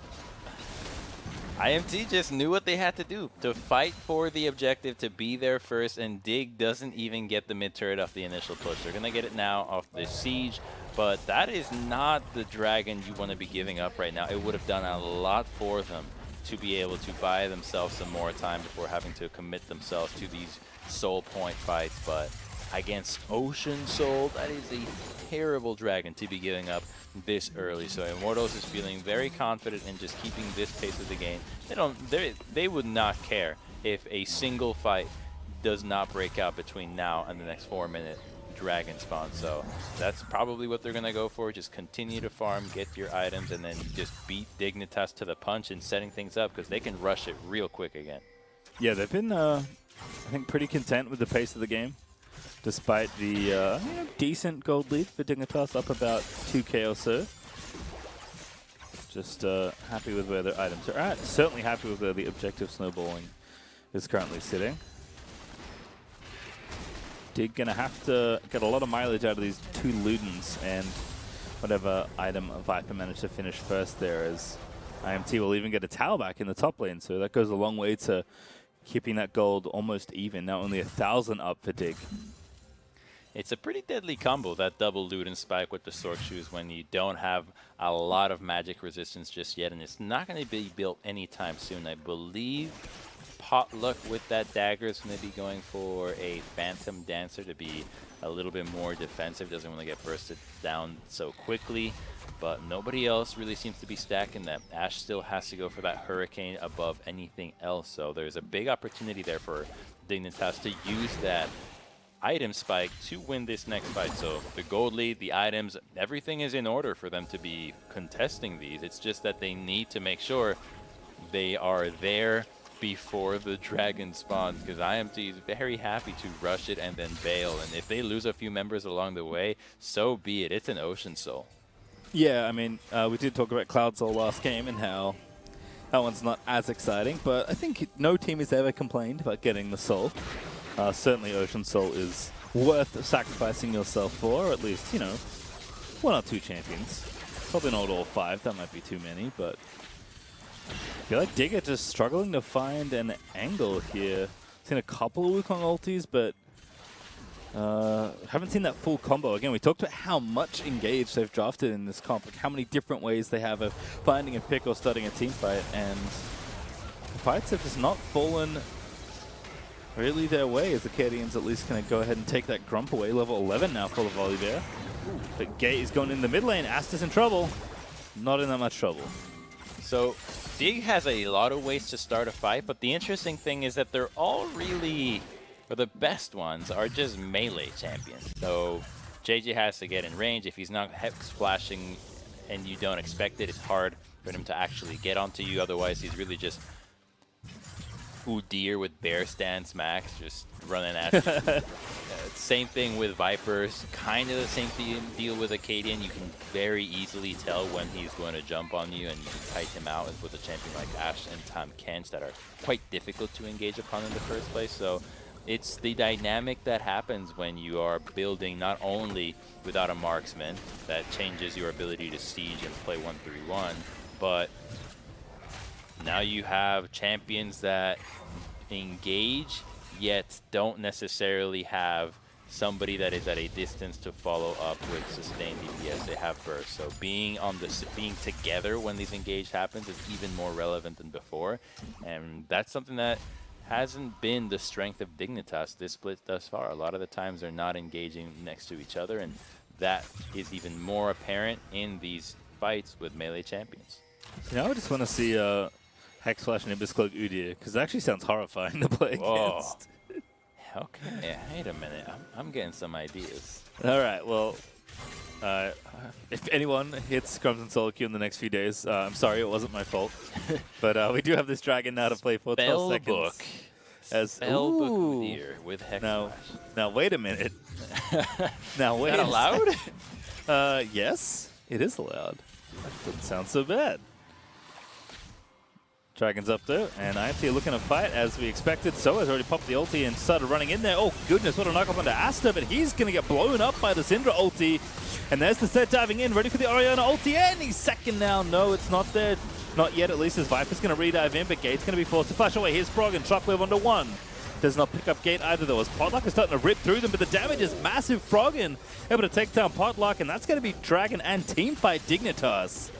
Speaker 2: IMT just knew what they had to do to fight for the objective, to be there first, and Dig doesn't even get the mid turret off the initial push. They're going to get it now off the siege, but that is not the dragon you want to be giving up right now. It would have done a lot for them to be able to buy themselves some more time before having to commit themselves to these soul point fights, but against Ocean Soul, that is a terrible dragon to be giving up this early. So Immortals is feeling very confident in just keeping this pace of the game. They would not care if a single fight does not break out between now and the next 4-minute dragon spawn. So that's probably what they're going to go for. Just continue to farm, get your items, and then just beat Dignitas to the punch and setting things up, because they can rush it real quick again. Yeah,
Speaker 1: they've been, I think, pretty content with the pace of the game, despite the decent gold lead for Dignitas, up about 2k or so. Just happy with where their items are at. Certainly happy with where the objective snowballing is currently sitting. Dig gonna have to get a lot of mileage out of these 2 Ludens and whatever item Viper managed to finish first there, as IMT will even get a tower back in the top lane. So that goes a long way to keeping that gold almost even. Now only 1,000 up for Dig.
Speaker 2: It's a pretty deadly combo, that double Luden spike with the Sork Shoes, when you don't have a lot of magic resistance just yet, and it's not going to be built anytime soon. I believe Potluck with that dagger is going to be going for a Phantom Dancer to be a little bit more defensive, doesn't want to get bursted down so quickly, but nobody else really seems to be stacking that. Ashe still has to go for that Hurricane above anything else, so there's a big opportunity there for Dignitas to use that item spike to win this next fight. So the gold lead, the items, everything is in order for them to be contesting these. It's just that they need to make sure they are there before the dragon spawns, because IMT is very happy to rush it and then bail. And if they lose a few members along the way, so be it. It's an Ocean Soul.
Speaker 1: Yeah, I mean, we did talk about Cloud Soul last game and how that one's not as exciting, but I think no team has ever complained about getting the soul. Certainly Ocean Soul is worth sacrificing yourself for, or at least, you know, 1 or 2 champions. Probably not all 5, that might be too many, but I feel like DIGA just struggling to find an angle here. Seen a couple of Wukong ultis, but haven't seen that full combo. Again, we talked about how much engage they've drafted in this comp, like how many different ways they have of finding a pick or starting a team fight, and the fights have just not fallen really their way, as the Canadians at least going to go ahead and take that Grump away. Level 11 now for the Volibear. But Gate is going in the mid lane. Asta's in trouble. Not in that much trouble.
Speaker 2: So Dig has a lot of ways to start a fight, but the interesting thing is that they're all really, or the best ones, are just melee champions. So JJ has to get in range. If he's not hex flashing and you don't expect it, it's hard for him to actually get onto you. Otherwise, he's really just Udyr with bear stance max, just running at you. Same thing with Vipers, kind of the same deal with Acadian. You can very easily tell when he's going to jump on you, and you can kite him out with a champion like Ashe and Tahm Kench that are quite difficult to engage upon in the first place. So it's the dynamic that happens when you are building not only without a marksman that changes your ability to siege and play 1-3-1, but now you have champions that engage yet don't necessarily have somebody that is at a distance to follow up with sustained DPS. They have burst. So being together when these engage happens is even more relevant than before. And that's something that hasn't been the strength of Dignitas this split thus far. A lot of the times they're not engaging next to each other, and that is even more apparent in these fights with melee champions.
Speaker 1: Now I just want to see Hex Flash and Nimbus Cloak Udyr, because it actually sounds horrifying to play against.
Speaker 2: Okay, wait a minute. I'm getting some ideas.
Speaker 1: All right, well, if anyone hits Crimson Solo Queue in the next few days, I'm sorry, it wasn't my fault. But we do have this dragon now to play for 12 seconds.
Speaker 2: Spellbook Udyr with Hex Flash.
Speaker 1: Now, wait a minute. Now, wait.
Speaker 2: Is that allowed?
Speaker 1: Yes, it is allowed. That doesn't sound so bad. Dragon's up there, and IMTA looking to fight as we expected. So has already popped the ulti and started running in there. Oh goodness, what a knock up onto Asta, but he's going to get blown up by the Syndra ulti. And there's the set diving in, ready for the Orianna ulti, and he's second now. No, it's not there. Not yet, at least, as Viper's going to re-dive in, but Gate's going to be forced to flash away. Here's Frog and Shockwave onto one. Does not pick up Gate either, though, as Potluck is starting to rip through them, but the damage is massive. Froggen able to take down Potluck, and that's going to be Dragon and Teamfight Dignitas.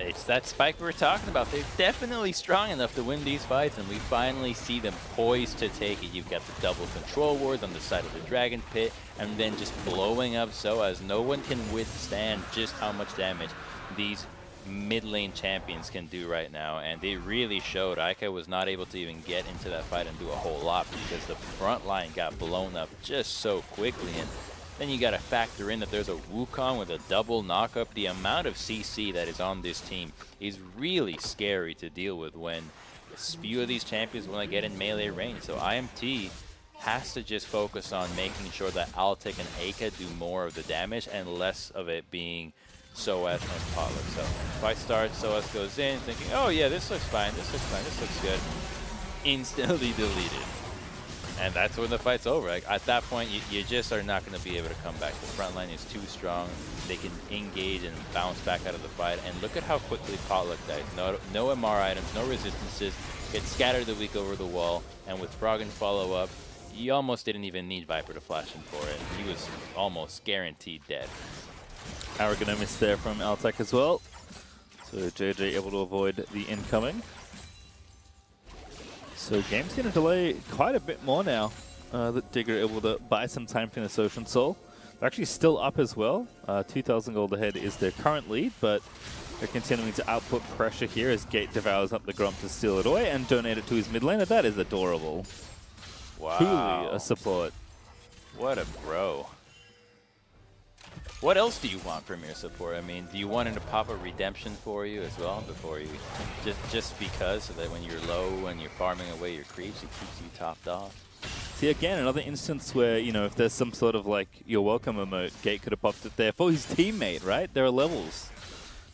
Speaker 2: It's that spike we were talking about. They're definitely strong enough to win these fights, and we finally see them poised to take it. You've got the double control wards on the side of the Dragon Pit, and then just blowing up so as no one can withstand just how much damage these mid lane champions can do right now. And they really showed. IMTA was not able to even get into that fight and do a whole lot because the front line got blown up just so quickly. And then you got to factor in that there's a Wukong with a double knockup. The amount of CC that is on this team is really scary to deal with when a few of these champions want to get in melee range. So IMT has to just focus on making sure that Altic and Aka do more of the damage and less of it being Soaz and Potluck. So fight starts, Soaz goes in thinking, oh yeah, this looks fine, this looks fine, this looks good. Instantly deleted. And that's when the fight's over. Like, at that point, you just are not going to be able to come back. The front line is too strong. They can engage and bounce back out of the fight. And look at how quickly Potluck died. No MR items, no resistances. Get scattered the weak over the wall. And with Frog and follow-up, you almost didn't even need Viper to flash him for it. He was almost guaranteed dead.
Speaker 1: Arrogant miss there from Altec as well. So JJ able to avoid the incoming. So game's going to delay quite a bit more now. That Digger able to buy some time for this Ocean Soul. They're actually still up as well. 2,000 gold ahead is their current lead, but they're continuing to output pressure here as Gate devours up the Grump to steal it away and donate it to his mid laner. That is adorable.
Speaker 2: Wow.
Speaker 1: Truly a support.
Speaker 2: What a bro. What else do you want from your support? I mean, do you want him to pop a redemption for you as well before you, just because, so that when you're low and you're farming away your creeps, it keeps you topped off?
Speaker 1: See, again, another instance where, you know, if there's some sort of like, you're welcome emote, Gate could have popped it there for his teammate, right? There are levels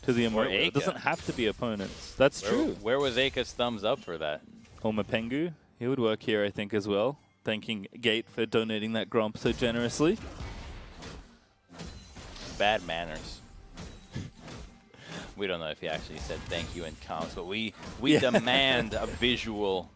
Speaker 1: to the emote. It doesn't have to be opponents. That's true.
Speaker 2: Where was Aka's thumbs up for that?
Speaker 1: Or Mapengu, he would work here, I think, as well. Thanking Gate for donating that Grump so generously.
Speaker 2: Bad manners. We don't know if he actually said thank you in comms, but we demand a visual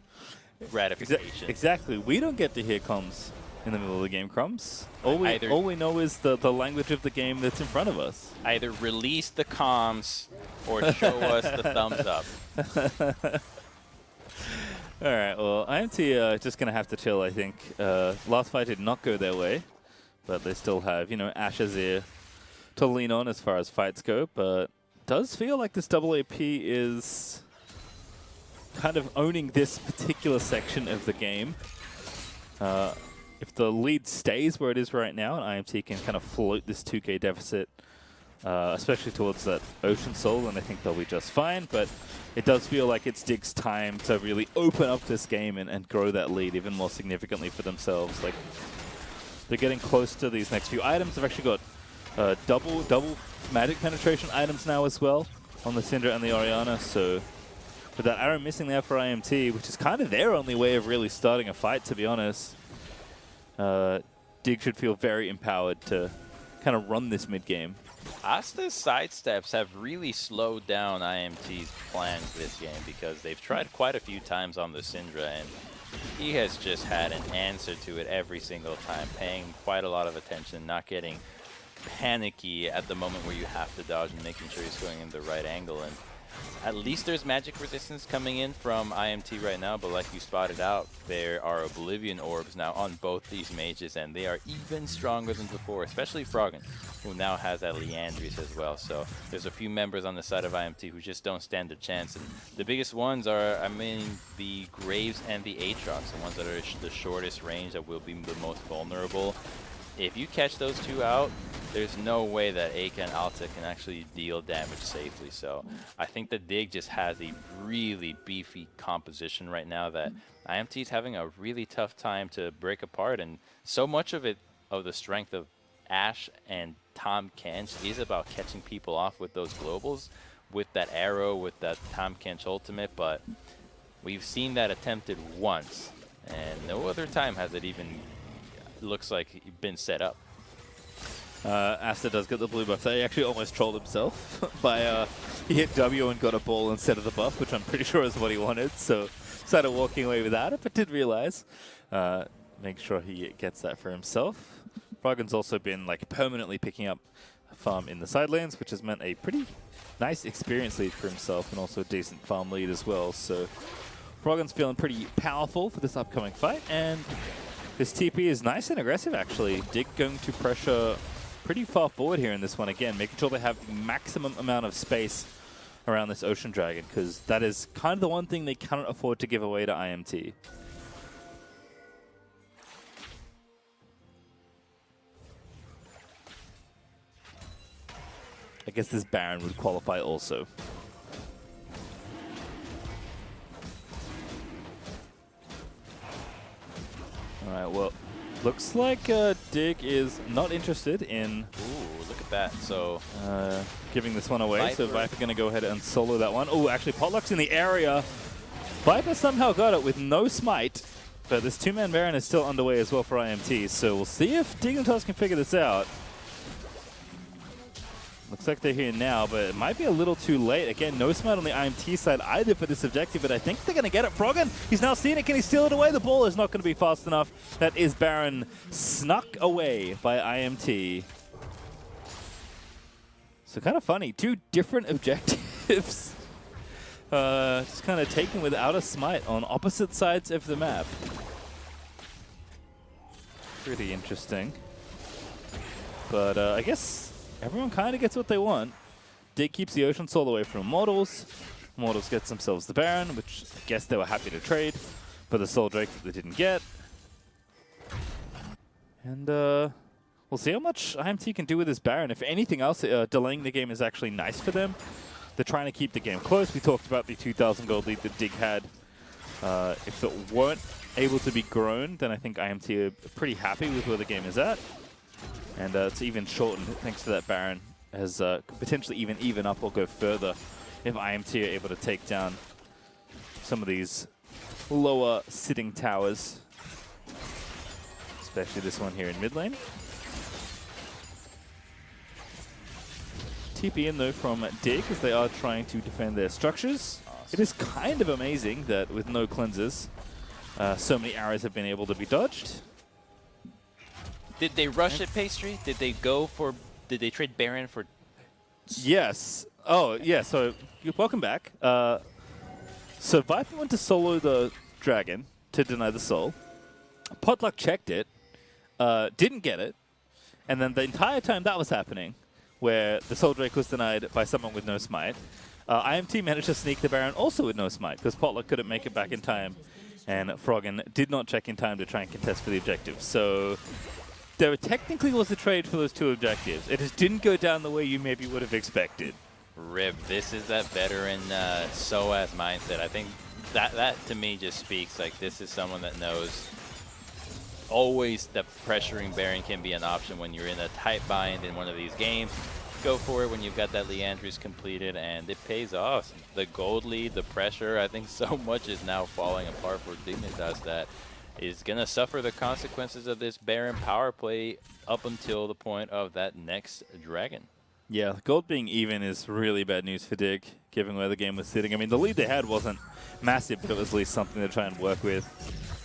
Speaker 2: gratification.
Speaker 1: Exactly. We don't get to hear comms in the middle of the game, Crumbs. All we know is the language of the game that's in front of us.
Speaker 2: Either release the comms or show us the thumbs up.
Speaker 1: All right, well, IMT just going to have to chill, I think. Last fight did not go their way, but they still have, you know, Asher's ear to lean on as far as fights go, but does feel like this double AP is kind of owning this particular section of the game. If the lead stays where it is right now, and IMT can kind of float this 2K deficit, especially towards that Ocean Soul, and I think they'll be just fine, but it does feel like it's Dig's time to really open up this game and grow that lead even more significantly for themselves. Like, they're getting close to these next few items. They've actually got double magic penetration items now as well on the Syndra and the Orianna, so with that arrow missing there for IMT, which is kind of their only way of really starting a fight, to be honest, Dig should feel very empowered to kind of run this mid-game.
Speaker 2: Asta's sidesteps have really slowed down IMT's plans this game because they've tried quite a few times on the Syndra, and he has just had an answer to it every single time, paying quite a lot of attention, not getting panicky at the moment where you have to dodge and making sure he's going in the right angle. And at least there's magic resistance coming in from IMT right now, but like you spotted out, there are Oblivion Orbs now on both these mages, and they are even stronger than before, especially Froggen, who now has that Leandris as well. So there's a few members on the side of IMT who just don't stand a chance, and the biggest ones are, I mean, the Graves and the Aatrox, the ones that are the shortest range, that will be the most vulnerable. If you catch those two out, there's no way that Aka and Alta can actually deal damage safely. So I think that Dig just has a really beefy composition right now that IMT is having a really tough time to break apart. And so much of it, of the strength of Ashe and Tahm Kench, is about catching people off with those globals, with that arrow, with that Tahm Kench ultimate. But we've seen that attempted once, and no other time has it even looks like been set up.
Speaker 1: Asta does get the blue buff. He actually almost trolled himself by he hit W and got a ball instead of the buff, which I'm pretty sure is what he wanted. So started walking away without it, but did realize. Make sure he gets that for himself. Froggen's also been like permanently picking up farm in the side lanes, which has meant a pretty nice experience lead for himself and also a decent farm lead as well. So Froggen's feeling pretty powerful for this upcoming fight, and this TP is nice and aggressive, actually. Dig going to pressure pretty far forward here in this one again, making sure they have maximum amount of space around this Ocean Dragon, because that is kind of the one thing they cannot afford to give away to IMT. I guess this Baron would qualify also. Alright, well, looks like Dig is not interested in...
Speaker 2: Ooh, look at that. So
Speaker 1: giving this one away, so Viper going to go ahead and solo that one. Oh, actually, Potluck's in the area. Viper somehow got it with no smite, but this two-man Baron is still underway as well for IMT, so we'll see if Dignitas can figure this out. Looks like they're here now, but it might be a little too late. Again, no smite on the IMT side either for this objective, but I think they're going to get it. Froggen, he's now seen it. Can he steal it away? The ball is not going to be fast enough. That is Baron snuck away by IMT. So kind of funny. Two different objectives. Just kind of taken without a smite on opposite sides of the map. Pretty interesting. But I guess everyone kind of gets what they want. Dig keeps the Ocean Soul away from Immortals. Immortals gets themselves the Baron, which I guess they were happy to trade for the Soul Drake that they didn't get. And we'll see how much IMT can do with this Baron. If anything else, delaying the game is actually nice for them. They're trying to keep the game close. We talked about the 2,000 gold lead that Dig had. If it weren't able to be grown, then I think IMT are pretty happy with where the game is at. And it's even shortened thanks to that Baron, as potentially even up or go further if IMT are able to take down some of these lower sitting towers, especially this one here in mid lane. TP in though from Dig as they are trying to defend their structures. Awesome. It is kind of amazing that with no cleansers, so many arrows have been able to be dodged.
Speaker 2: Did they rush it, Pastry? Did they go for? Did they trade Baron for?
Speaker 1: Yes. Oh, yeah. So welcome back. So Viper went to solo the dragon to deny the soul. Potluck checked it, didn't get it, and then the entire time that was happening, where the Soul Drake was denied by someone with no smite, IMT managed to sneak the Baron also with no smite, because Potluck couldn't make it back in time, and Froggen did not check in time to try and contest for the objective. So there technically was a trade for those two objectives. It just didn't go down the way you maybe would have expected.
Speaker 2: Rib, this is that veteran SOAS mindset. I think that to me just speaks like this is someone that knows always that pressuring Baron can be an option when you're in a tight bind in one of these games. Go for it when you've got that Leandry's completed, and it pays off. The gold lead, the pressure, I think so much is now falling apart for Dignitas that is going to suffer the consequences of this Baron power play up until the point of that next dragon.
Speaker 1: Yeah, gold being even is really bad news for Dig, given where the game was sitting. I mean, the lead they had wasn't massive, but it was at least something to try and work with.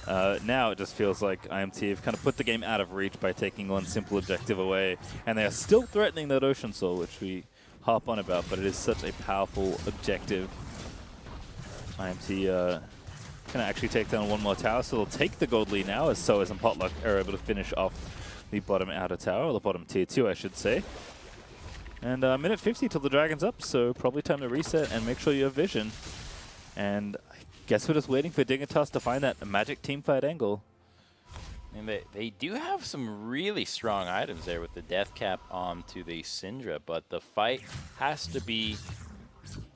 Speaker 1: Now it just feels like IMT have kind of put the game out of reach by taking one simple objective away, and they are still threatening that Ocean Soul, which we harp on about, but it is such a powerful objective. IMT can actually take down one more tower, so they'll take the gold lead now, as SOAS and Potluck are able to finish off the bottom outer tower, or the bottom tier 2, I should say. And minute 50 till the dragon's up, so probably time to reset and make sure you have vision. And I guess we're just waiting for Dignitas to find that magic teamfight angle.
Speaker 2: And they do have some really strong items there with the death cap onto the Syndra, but the fight has to be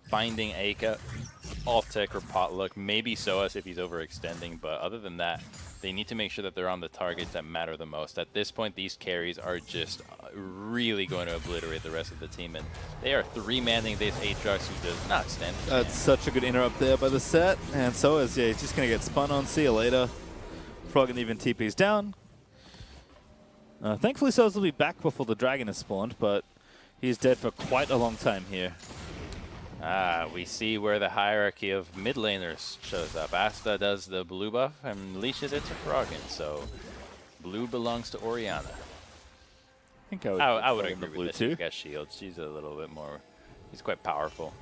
Speaker 2: finding Aka, Altec, or Potluck, maybe SOAS if he's overextending, but other than that, they need to make sure that they're on the targets that matter the most. At this point, these carries are just really going to obliterate the rest of the team, and they are three-manning this Aatrox who does not stand a chance.
Speaker 1: That's such a good interrupt there by the set, and SOAS, yeah, he's just going to get spun on. See you later. Froggen even TP's down. Thankfully, SOAS will be back before the dragon is spawned, but he's dead for quite a long time here.
Speaker 2: We see where the hierarchy of mid laners shows up. Asta does the blue buff and leashes it to Froggen, so blue belongs to Orianna.
Speaker 1: I think
Speaker 2: I would agree
Speaker 1: blue
Speaker 2: with this.
Speaker 1: too.
Speaker 2: She's got shields. She's a little bit more. He's quite powerful.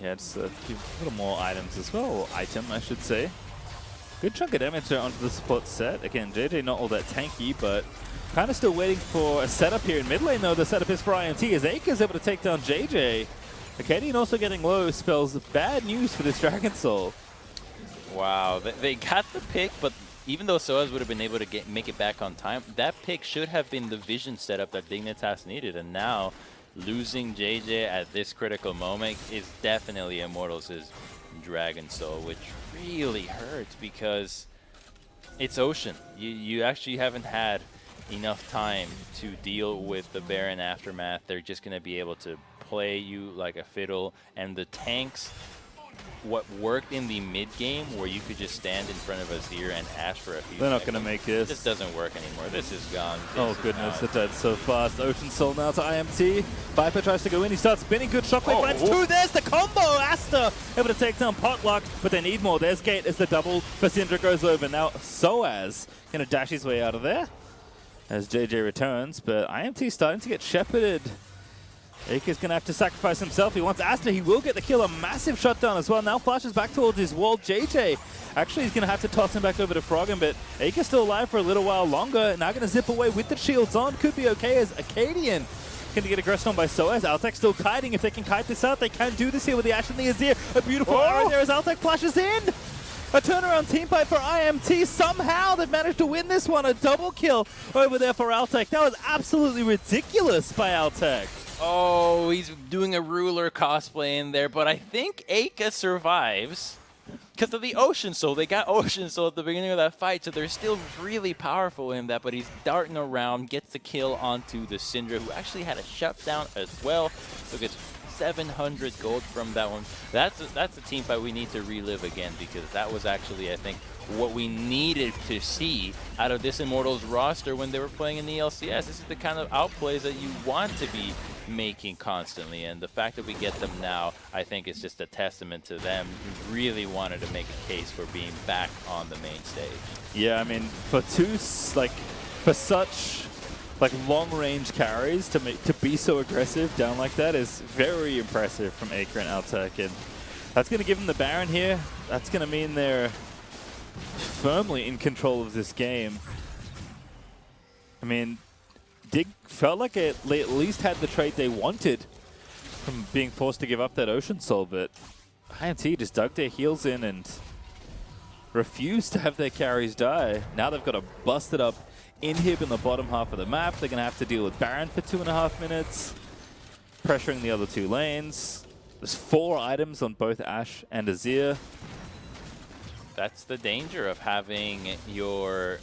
Speaker 1: Yeah, just a little more items as well, or item, I should say. Good chunk of damage there onto the support set. Again, JJ not all that tanky, but kind of still waiting for a setup here in mid lane, though. The setup is for IMT as Aka's able to take down JJ. Acadian also getting low spells bad news for this Dragon Soul.
Speaker 2: Wow, they got the pick, but even though SOAS would have been able to make it back on time, that pick should have been the vision setup that Dignitas needed, and now losing JJ at this critical moment is definitely Immortals' Dragon Soul, which really hurts because it's Ocean. You actually haven't had enough time to deal with the Baron aftermath. They're just going to be able to play you like a fiddle, and the tanks, what worked in the mid game where you could just stand in front of Azir and ask for a few
Speaker 1: They're not going to make this.
Speaker 2: This doesn't work anymore. This is gone.
Speaker 1: Oh goodness, they're dead so fast. Ocean Soul now to IMT. Viper tries to go in, he starts spinning, good shockwave, finds two, there's the combo! Asta able to take down Potluck, but they need more. There's Gate as the double for Syndra goes over. Now SOAS going to dash his way out of there as JJ returns, but IMT starting to get shepherded. Aka's going to have to sacrifice himself. He wants Asta. He will get the kill. A massive shutdown as well. Now flashes back towards his wall. JJ actually he's going to have to toss him back over to Froggen, but Aka's still alive for a little while longer. Now going to zip away with the shields on. Could be okay as Acadian going to get aggressed on by SOAS. Altec still kiting. If they can kite this out, they can do this here with the Ashe and the Azir. A beautiful arrow there as Altec flashes in. A turnaround team fight for IMT. Somehow they've managed to win this one. A double kill over there for Altec. That was absolutely ridiculous by Altec.
Speaker 2: Oh, he's doing a ruler cosplay in there, but I think Aka survives because of the Ocean Soul. They got Ocean Soul at the beginning of that fight, so they're still really powerful in that, but he's darting around, gets the kill onto the Syndra, who actually had a shutdown as well, so gets 700 gold from that one. That's a team fight we need to relive again, because that was actually, I think, what we needed to see out of this Immortals roster when they were playing in the LCS. This is the kind of outplays that you want to be making constantly. And the fact that we get them now, I think is just a testament to them who really wanted to make a case for being back on the main stage.
Speaker 1: Yeah, I mean, for for such long-range carries to be so aggressive down like that is very impressive from Acre and Altec, and that's going to give them the Baron here. That's going to mean they're firmly in control of this game. I mean, Dig felt like it at least had the trade they wanted from being forced to give up that Ocean Soul, but IMT just dug their heels in and refused to have their carries die. Now they've got a busted up inhib in the bottom half of the map. They're going to have to deal with Baron for 2.5 minutes, pressuring the other 2 lanes. There's 4 items on both Ashe and Azir.
Speaker 2: That's the danger of having your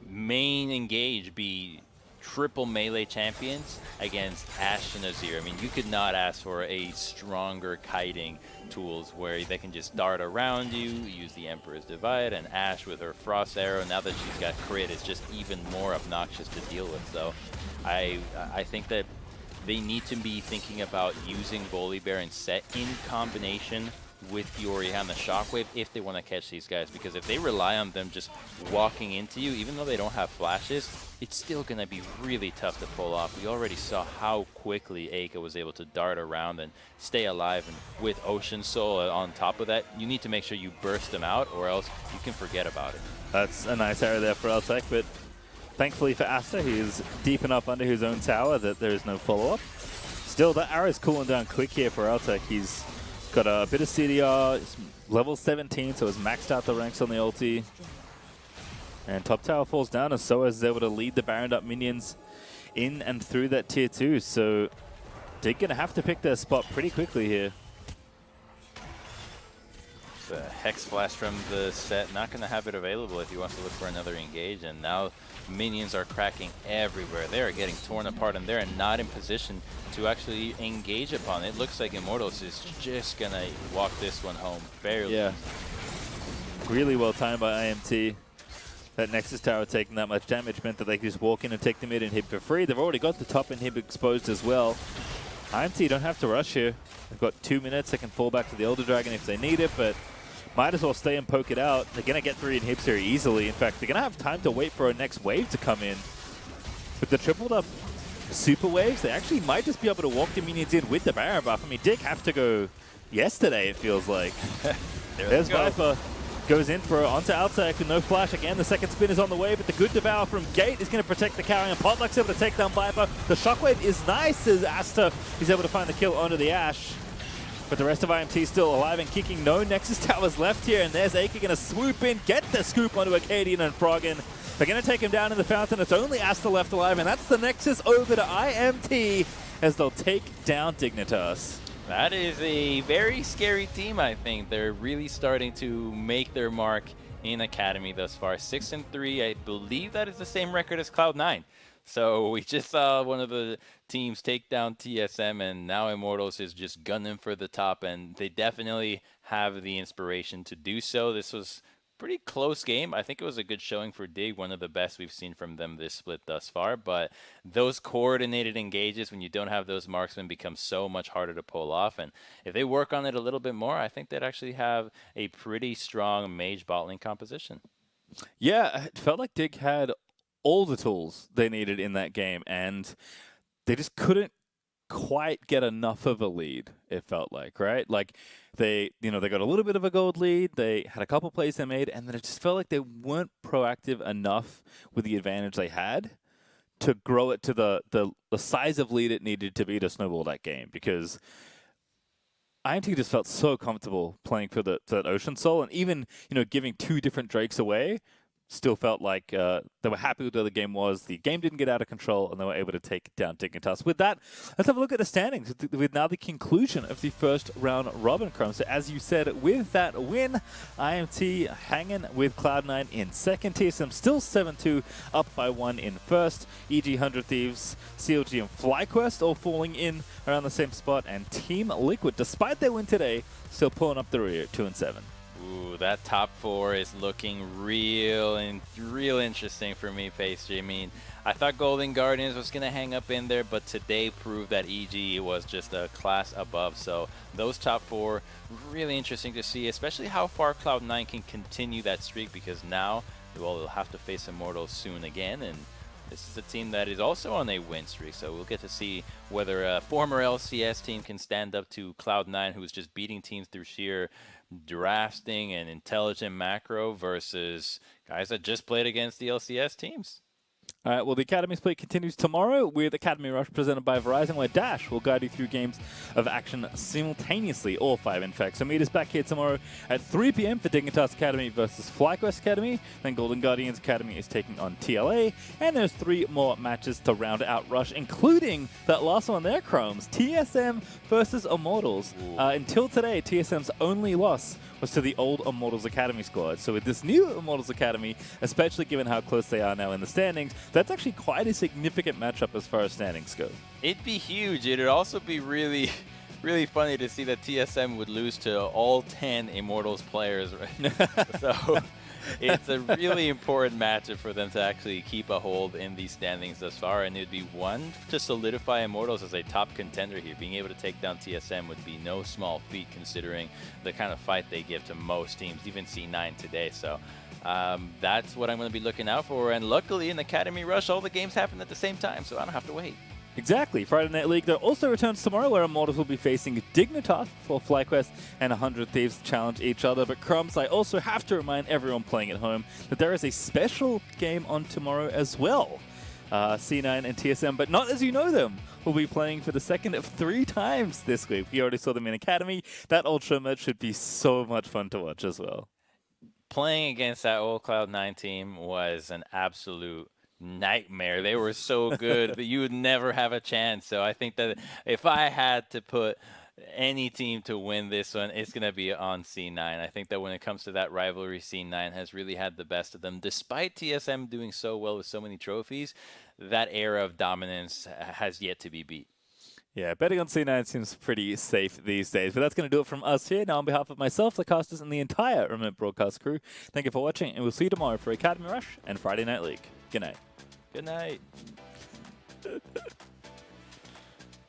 Speaker 2: main engage be triple melee champions against Ashe and Azir. I mean, you could not ask for a stronger kiting tools where they can just dart around you, use the Emperor's Divide, and Ashe with her Frost Arrow, now that she's got crit, is just even more obnoxious to deal with. So I think that they need to be thinking about using Volibear and Set in combination with Yori and the Shockwave if they want to catch these guys, because if they rely on them just walking into you, even though they don't have flashes, it's still going to be really tough to pull off. We already saw how quickly Aika was able to dart around and stay alive, and with Ocean Soul on top of that, you need to make sure you burst them out or else you can forget about it. That's
Speaker 1: a nice area there for Altec, but thankfully for Asta, he is deep enough under his own tower that there is no follow-up. Still, that arrow is cooling down quick here for Altec. He's got a bit of CDR, level 17, so he's maxed out the ranks on the ulti. And top tower falls down, and Soaz is able to lead the Baroned up minions in and through that tier 2. So Dig gonna have to pick their spot pretty quickly here.
Speaker 2: The Hex Flash from the Set, not going to have it available if he wants to look for another engage, and now minions are cracking everywhere. They are getting torn apart, and they're not in position to actually engage upon it. It looks like Immortals is just going to walk this one home fairly.
Speaker 1: Yeah. Really well timed by IMT. That Nexus Tower taking that much damage meant that they could just walk in and take the mid inhib for free. They've already got the top inhib exposed as well. IMT don't have to rush here. They've got 2 minutes. They can fall back to the Elder Dragon if they need it, but might as well stay and poke it out. They're going to get 3 inhibs here easily. In fact, they're going to have time to wait for a next wave to come in. With the tripled up super waves, they actually might just be able to walk the minions in with the Baron buff. I mean, Dig have to go yesterday, it feels like. There's Viper. Goes in for onto Altec with no flash. Again, the second spin is on the way, but the good devour from Gate is going to protect the carry, and Potluck's able to take down Viper. The Shockwave is nice as Asta is able to find the kill onto the Ashe. But the rest of IMT still alive and kicking. No Nexus Towers left here, and there's Aika going to swoop in, get the scoop onto Acadian and Froggen. They're going to take him down in the fountain. It's only Asta left alive, and that's the Nexus over to IMT as they'll take down Dignitas.
Speaker 2: That is a very scary team, I think. They're really starting to make their mark in Academy thus far. 6-3, I believe that is the same record as Cloud9. So we just saw one of the teams take down TSM, and now Immortals is just gunning for the top, and they definitely have the inspiration to do so. This was a pretty close game. I think it was a good showing for Dig, one of the best we've seen from them this split thus far, but those coordinated engages when you don't have those marksmen become so much harder to pull off, and if they work on it a little bit more, I think they'd actually have a pretty strong mage bot lane composition.
Speaker 1: Yeah, it felt like Dig had all the tools they needed in that game, and they just couldn't quite get enough of a lead, it felt like, right? Like, they got a little bit of a gold lead, they had a couple plays they made, and then it just felt like they weren't proactive enough with the advantage they had to grow it to the size of lead it needed to be to snowball that game, because IMT just felt so comfortable playing for that Ocean Soul, and even, giving 2 different Drakes away, still felt like they were happy with where the game was. The game didn't get out of control, and they were able to take down Dignitas. With that, let's have a look at the standings with now the conclusion of the first round robin, Chrome. So as you said, with that win, IMT hanging with Cloud9 in second. TSM still 7-2, up by 1 in first. EG 100 Thieves, CLG, and FlyQuest all falling in around the same spot. And Team Liquid, despite their win today, still pulling up the rear, 2-7.
Speaker 2: Ooh, Ooh, that top 4 is looking real interesting for me, Pastry. I mean, I thought Golden Guardians was going to hang up in there, but today proved that EG was just a class above. So those top 4, really interesting to see, especially how far Cloud9 can continue that streak, because now, well, they'll have to face Immortals soon again, and this is a team that is also on a win streak, so we'll get to see whether a former LCS team can stand up to Cloud9, who's just beating teams through sheer drafting and intelligent macro, versus guys that just played against the LCS teams.
Speaker 1: All right, well, the Academy Split continues tomorrow with Academy Rush presented by Verizon, where Dash will guide you through games of action simultaneously, all 5 in fact. So meet us back here tomorrow at 3 p.m. for Dignitas Academy versus FLICKR Academy. Then Golden Guardians Academy is taking on TLA, and there's 3 more matches to round out Rush, including that last one there, Chromes, TSM versus Immortals. Until today, TSM's only loss was to the old Immortals Academy squad. So with this new Immortals Academy, especially given how close they are now in the standings, that's actually quite a significant matchup as far as standings go.
Speaker 2: It'd be huge. It'd also be really funny to see that TSM would lose to all 10 Immortals players. Right? So it's a really important matchup for them to actually keep a hold in these standings thus far, and it'd be one to solidify Immortals as a top contender here. Being able to take down TSM would be no small feat, considering the kind of fight they give to most teams, even C9 today. So that's what I'm going to be looking out for, and luckily in Academy Rush, all the games happen at the same time, so I don't have to wait.
Speaker 1: Exactly. Friday Night League, though, also returns tomorrow, where Immortals will be facing Dignitas for FlyQuest and 100 Thieves to challenge each other. But Crumbs, I also have to remind everyone playing at home that there is a special game on tomorrow as well. C9 and TSM, but not as you know them, will be playing for the second of 3 times this week. We already saw them in Academy. That Ultra match should be so much fun to watch as well.
Speaker 2: Playing against that old Cloud9 team was an absolute nightmare. They were so good that you would never have a chance. So I think that if I had to put any team to win this one, it's going to be on C9. I think that when it comes to that rivalry, C9 has really had the best of them. Despite TSM doing so well with so many trophies, that era of dominance has yet to be beat.
Speaker 1: Yeah, betting on C9 seems pretty safe these days. But that's going to do it from us here. Now, on behalf of myself, the casters, and the entire Remote Broadcast crew, thank you for watching, and we'll see you tomorrow for Academy Rush and Friday Night League. Good night.
Speaker 2: Good night.